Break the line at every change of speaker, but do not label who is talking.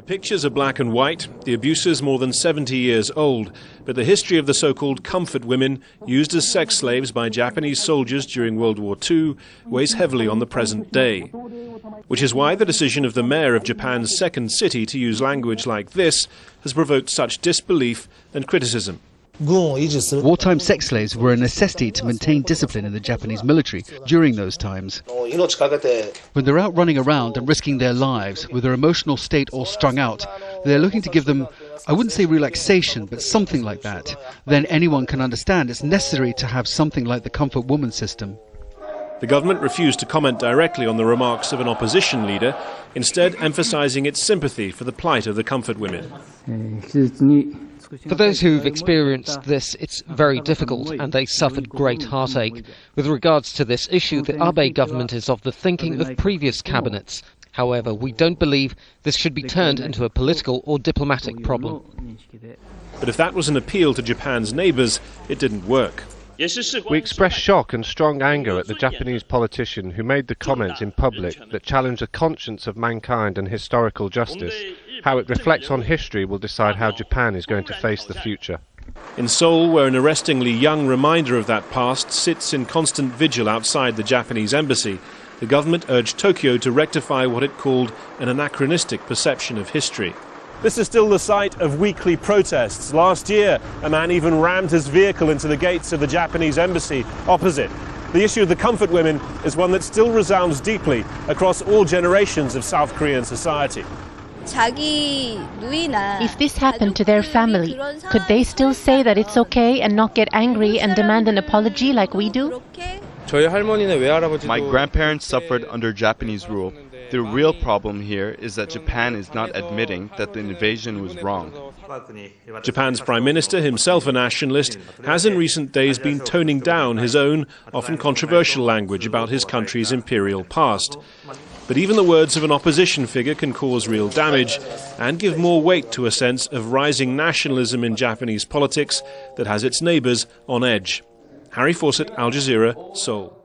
The pictures are black and white, the abusers more than 70 years old, but the history of the so-called comfort women used as sex slaves by Japanese soldiers during World War II weighs heavily on the present day. Which is why the decision of the mayor of Japan's second city to use language like this has provoked such disbelief and criticism.
Wartime sex slaves were a necessity to maintain discipline in the Japanese military during those times. When they're out running around and risking their lives, with their emotional state all strung out, they're looking to give them, I wouldn't say relaxation, but something like that. Then anyone can understand it's necessary to have something like the comfort woman system.
The government refused to comment directly on the remarks of an opposition leader, instead emphasizing its sympathy for the plight of the comfort women.
For those who've experienced this, it's very difficult and they suffered great heartache. With regards to this issue, the Abe government is of the thinking of previous cabinets. However, we don't believe this should be turned into a political or diplomatic problem.
But if that was an appeal to Japan's neighbours, it didn't work.
We express shock and strong anger at the Japanese politician who made the comments in public that challenge the conscience of mankind and historical justice. How it reflects on history will decide how Japan is going to face the future.
In Seoul, where an arrestingly young reminder of that past sits in constant vigil outside the Japanese embassy, the government urged Tokyo to rectify what it called an anachronistic perception of history. This is still the site of weekly protests. Last year, a man even rammed his vehicle into the gates of the Japanese embassy opposite. The issue of the comfort women is one that still resounds deeply across all generations of South Korean society.
If this happened to their family, could they still say that it's okay and not get angry and demand an apology like we do?
My grandparents suffered under Japanese rule. The real problem here is that Japan is not admitting that the invasion was wrong.
Japan's Prime Minister, himself a nationalist, has in recent days been toning down his own, often controversial language about his country's imperial past. But even the words of an opposition figure can cause real damage and give more weight to a sense of rising nationalism in Japanese politics that has its neighbours on edge. Harry Fawcett, Al Jazeera, Seoul.